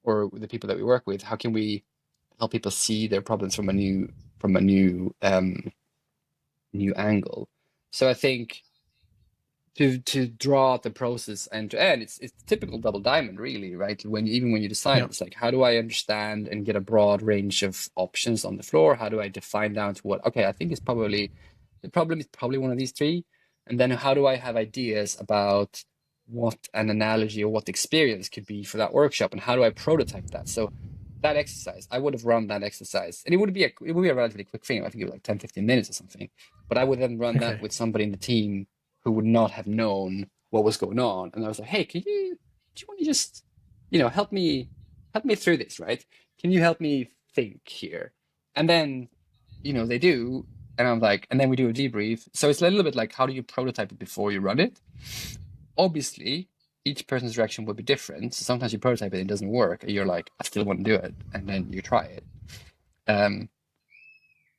D: or the people that we work with, how can we help people see their problems from a new angle? So I think to draw out the process end to end, it's typical double diamond, really, right? When you design it, it's like, how do I understand and get a broad range of options on the floor? How do I define down to what, okay, I think it's probably the problem is probably one of these three. And then how do I have ideas about what an analogy or what the experience could be for that workshop, and how do I prototype that? So that exercise, I would have run that exercise, and it would be a relatively quick thing. I think it was like 10, 15 minutes or something. But I would then run that with somebody in the team who would not have known what was going on. And I was like, hey, do you want to just, help me through this, right? Can you help me think here? And then, they do. And I'm like, and then we do a debrief. So it's a little bit like, how do you prototype it before you run it? Obviously, each person's reaction will be different. So sometimes you prototype it, it doesn't work. And you're like, I still want to do it. And then you try it.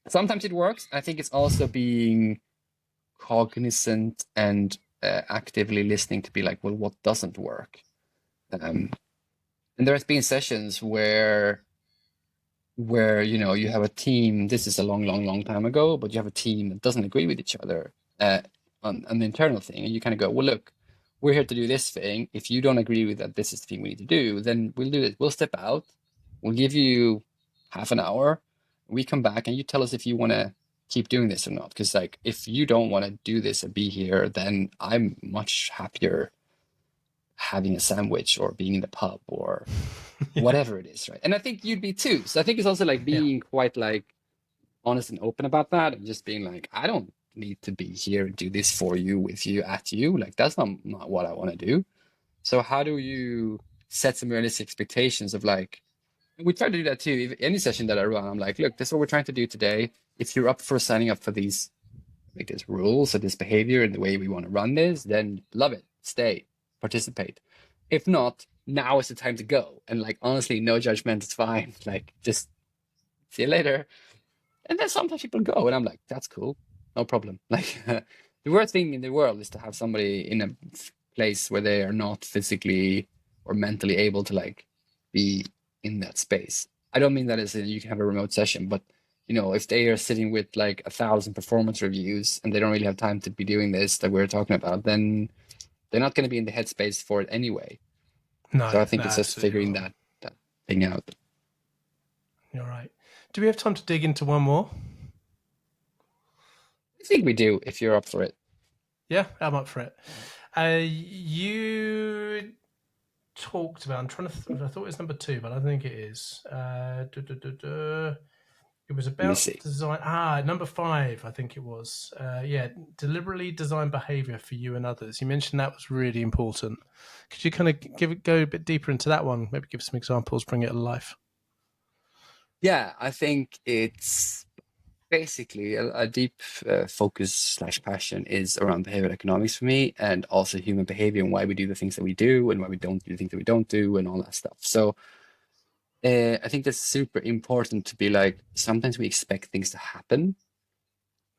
D: Sometimes it works. I think it's also being cognizant and actively listening to be like, well, what doesn't work? And there has been sessions where you have a team. This is a long time ago, but you have a team that doesn't agree with each other on an internal thing, and you kind of go, well, look, we're here to do this thing. If you don't agree with that, this is the thing we need to do. Then we'll do it. We'll step out. We'll give you half an hour. We come back, and you tell us if you want to keep doing this or not. Because like, if you don't want to do this or be here, then I'm much happier having a sandwich or being in the pub or whatever it is, right? And I think you'd be too. So I think it's also like being quite like honest and open about that, and just being like, I don't need to be here and do this for you, with you, at you. Like, that's not what I want to do. So how do you set some realistic expectations of like, we try to do that too. If any session that I run, I'm like, look, this is what we're trying to do today. If you're up for signing up for these, like this rules or this behavior and the way we want to run this, then love it, stay, participate. If not, now is the time to go. And like, honestly, no judgment, it's fine. Like, just see you later. And then sometimes people go, and I'm like, that's cool, no problem. Like, the worst thing in the world is to have somebody in a place where they are not physically or mentally able to like be in that space. I don't mean that as in you can have a remote session, but if they are sitting with like 1,000 performance reviews and they don't really have time to be doing this that we're talking about, then they're not going to be in the headspace for it anyway.
C: No,
D: so I think it's just figuring that thing out.
C: You're right. Do we have time to dig into one more?
D: I think we do, if you're up for it.
C: Yeah, I'm up for it. You talked about, I thought it was number 2, but I don't think it is. It was about design. Number 5, I think it was. Deliberately design behavior for you and others. You mentioned that was really important. Could you kind of go a bit deeper into that one? Maybe give some examples, bring it to life.
D: Yeah, I think it's basically a deep focus / passion is around behavioral economics for me, and also human behavior and why we do the things that we do and why we don't do the things that we don't do and all that stuff. So I think that's super important to be like, sometimes we expect things to happen,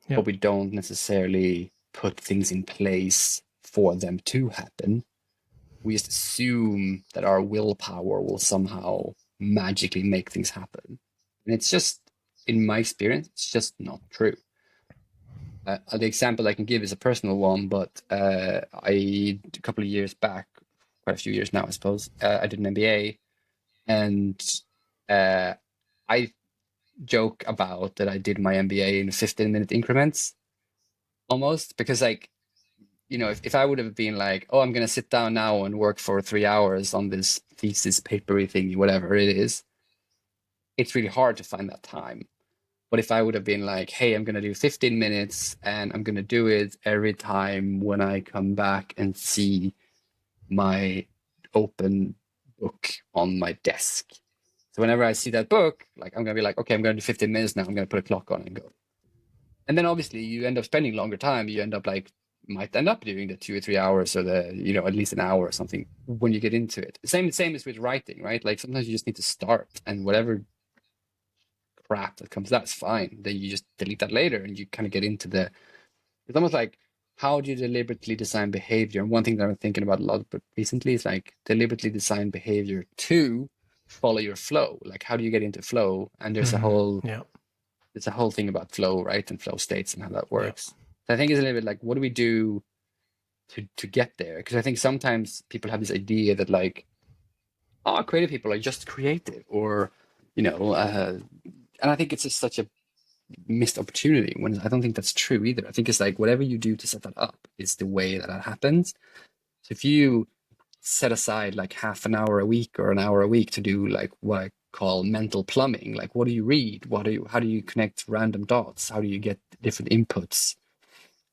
D: but we don't necessarily put things in place for them to happen. We just assume that our willpower will somehow magically make things happen. And it's just, in my experience, it's just not true. The example I can give is a personal one, but a couple of years back, quite a few years now, I suppose, I did an MBA, and I joke about that I did my MBA in 15-minute increments, almost, because like, if I would have been like, oh, I'm going to sit down now and work for 3 hours on this thesis papery thingy, whatever it is, it's really hard to find that time. But if I would have been like, hey, I'm going to do 15 minutes and I'm going to do it every time when I come back and see my open book on my desk. So whenever I see that book, like, I'm going to be like, okay, I'm going to do 15 minutes now. I'm going to put a clock on and go. And then obviously you end up spending longer time. You might end up doing the 2 or 3 hours or at least an hour or something when you get into it. Same as with writing, right? Like, sometimes you just need to start, and whatever crap that comes, that's fine. Then you just delete that later, and you kind of get into it's almost like, how do you deliberately design behavior? And one thing that I'm thinking about a lot recently is like deliberately design behavior to follow your flow. Like, how do you get into flow? And there's a whole thing about flow, right? And flow states and how that works. So I think it's a little bit like, what do we do to get there? Because I think sometimes people have this idea that like, creative people are just creative, or and I think it's just such a missed opportunity, when I don't think that's true either. I think it's like whatever you do to set that up is the way that happens. So if you set aside like half an hour a week or an hour a week to do like what I call mental plumbing, like what do you read? How do you connect random dots? How do you get different inputs?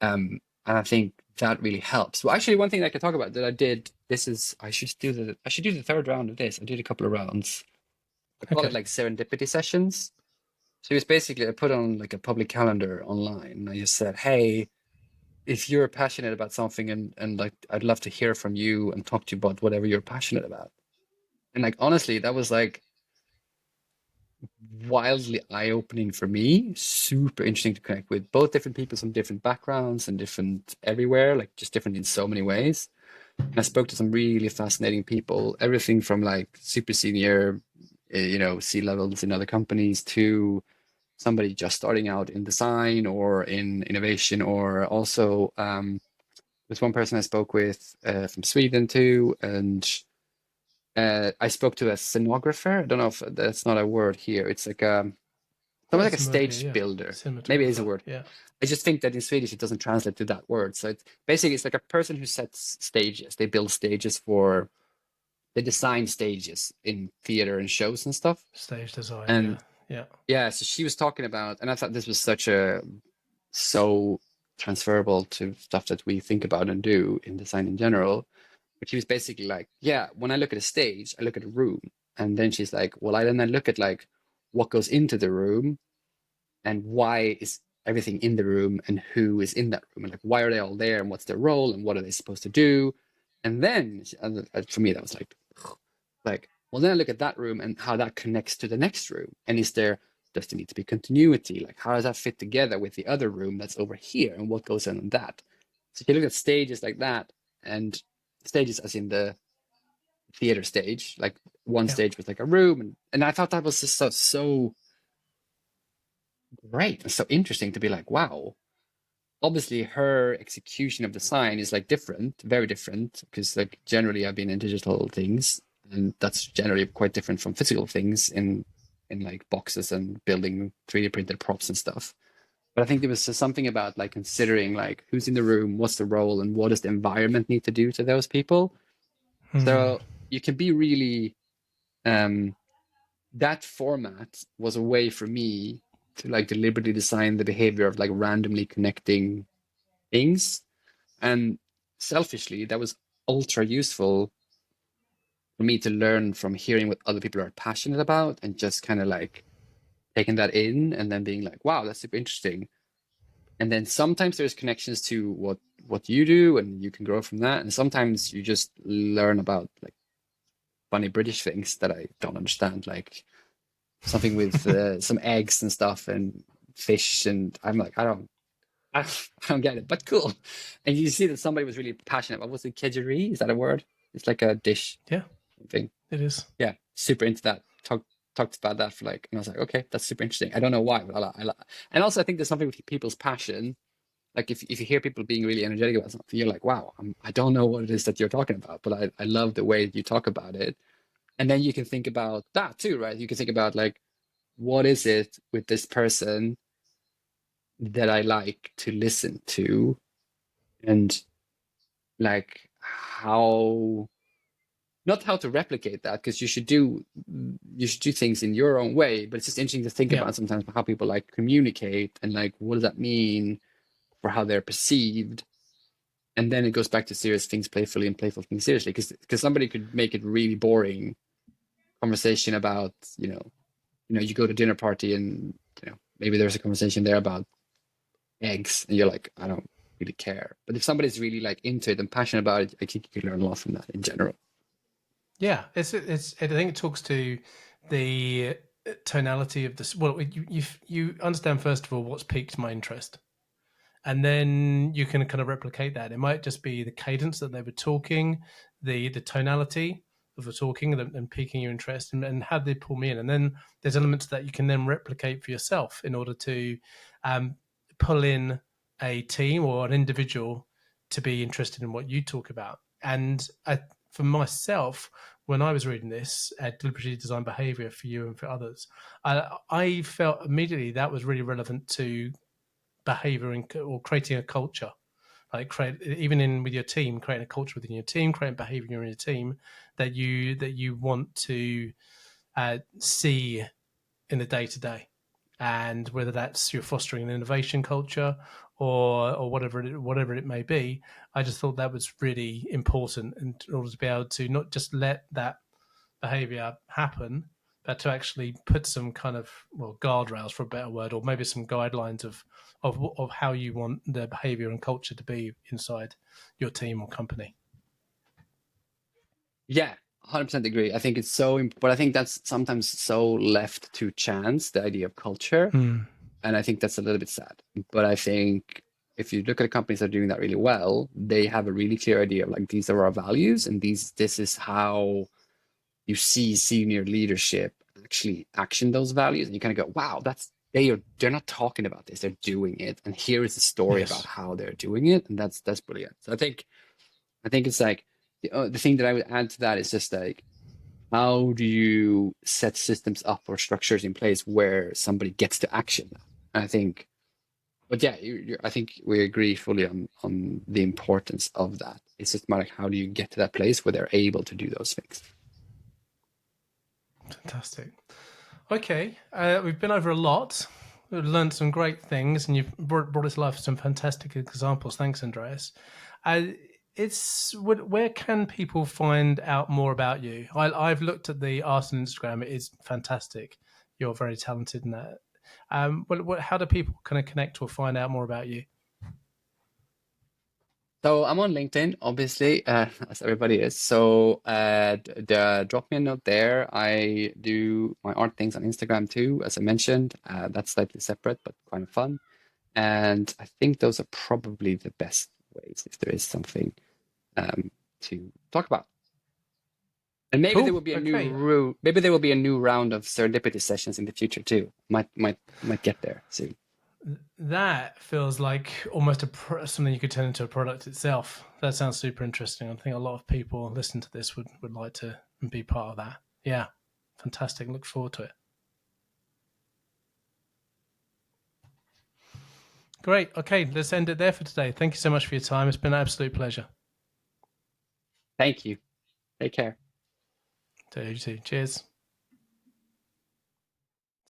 D: And I think that really helps. Well, actually, one thing that I could talk about that I did, I should do the third round of this. I did a couple of rounds. I call it like serendipity sessions. So it's basically, I put on like a public calendar online and I just said, hey, if you're passionate about something and like, I'd love to hear from you and talk to you about whatever you're passionate about. And like, honestly, that was like wildly eye-opening for me, super interesting to connect with both different people from different backgrounds and different everywhere, like just different in so many ways. And I spoke to some really fascinating people, everything from like super senior, C-levels in other companies to somebody just starting out in design or in innovation, or also there's one person I spoke with from Sweden too, and I spoke to a scenographer. I don't know if that's not a word here. It's like someone like a stage builder. Maybe it is a word.
C: Yeah.
D: I just think that in Swedish it doesn't translate to that word. So it's like a person who sets stages. They build stages they design stages in theater and shows and stuff.
C: Stage design.
D: And
C: yeah.
D: So she was talking about, and I thought this was so transferable to stuff that we think about and do in design in general. But she was basically like, yeah, when I look at a stage, I look at a room. And then she's like, well, I look at like what goes into the room and why is everything in the room and who is in that room and like why are they all there and what's their role and what are they supposed to do. And then for me that was like well, then I look at that room and how that connects to the next room, and does there need to be continuity, like how does that fit together with the other room that's over here and what goes on that. So if you look at stages like that, and stages as in the theater stage, like one stage was like a room, and I thought that was just so great and so interesting to be like, wow, obviously her execution of the sign is like different, very different, because like generally I've been in digital things and that's generally quite different from physical things in like boxes and building 3D printed props and stuff. But I think there was just something about like considering like who's in the room, what's the role, and what does the environment need to do to those people. So you can be really that format was a way for me to like deliberately design the behavior of like randomly connecting things. And selfishly, that was ultra useful for me to learn from hearing what other people are passionate about and just kind of like taking that in and then being like, wow, that's super interesting. And then sometimes there's connections to what you do and you can grow from that. And sometimes you just learn about like funny British things that I don't understand, like something with some eggs and stuff and fish. And I'm like, I don't get it, but cool. And you see that somebody was really passionate about, what's it, kedgeree? Is that a word? It's like a dish.
C: Yeah,
D: thing.
C: it is.
D: Yeah, super into that. Talked about that for like, and I was like, okay, that's super interesting. I don't know why, but and also I think there's something with people's passion. Like if you hear people being really energetic about something, you're like, wow, I don't know what it is that you're talking about, but I love the way you talk about it. And then you can think about that too, right? You can think about like, what is it with this person that I like to listen to, and like not how to replicate that, because you should do things in your own way, but it's just interesting to think about sometimes how people like communicate and like what does that mean for how they're perceived. And then it goes back to serious things playfully and playful things seriously, because somebody could make it really boring conversation about you go to dinner party and maybe there's a conversation there about eggs and you're like, I don't really care. But if somebody's really like into it and passionate about it, I think you could learn a lot from that in general.
C: Yeah, I think it talks to the tonality of this. Well, you understand first of all what's piqued my interest, and then you can kind of replicate that. It might just be the cadence that they were talking, the tonality of the talking and piquing your interest, and how they pull me in. And then there's elements that you can then replicate for yourself in order to pull in a team or an individual to be interested in what you talk about. And for myself, when I was reading this, deliberately designed behavior for you and for others, I felt immediately that was really relevant to behavior or creating a culture. Like even in with your team, creating a culture within your team, creating behavior in your team that you want to see in the day to day, and whether that's you're fostering an innovation culture or whatever it may be. I just thought that was really important in order to be able to not just let that behavior happen, but to actually put some kind of guardrails, for a better word, or maybe some guidelines of how you want the behavior and culture to be inside your team or company.
D: Yeah, 100% agree. I think it's so, but I think that's sometimes so left to chance, the idea of culture. And I think that's a little bit sad. But I think if you look at companies that are doing that really well, they have a really clear idea of like, these are our values, and this is how you see senior leadership actually action those values. And you kind of go, wow, they're not talking about this, they're doing it. And here is the story about how they're doing it. And that's brilliant. So I think it's like, the thing that I would add to that is just like, how do you set systems up or structures in place where somebody gets to action that? And I think, but yeah, I think we agree fully on the importance of that. It's just about like, how do you get to that place where they're able to do those things?
C: Fantastic. Okay, we've been over a lot. We've learned some great things, and you've brought us to life some fantastic examples. Thanks, Andreas. Where can people find out more about you? I've looked at the art on Instagram. It is fantastic. You're very talented in that. How do people kind of connect or find out more about you?
D: So I'm on LinkedIn, obviously, as everybody is. So drop me a note there. I do my art things on Instagram too, as I mentioned. That's slightly separate, but kind of fun. And I think those are probably the best ways if there is something to talk about. And maybe there will be a new round of serendipity sessions in the future too. Might get there soon.
C: That feels like almost something you could turn into a product itself. That sounds super interesting. I think a lot of people listening to this would like to be part of that. Yeah, fantastic. Look forward to it. Great. Okay, let's end it there for today. Thank you so much for your time. It's been an absolute pleasure.
D: Thank you. Take care.
C: You too. Cheers.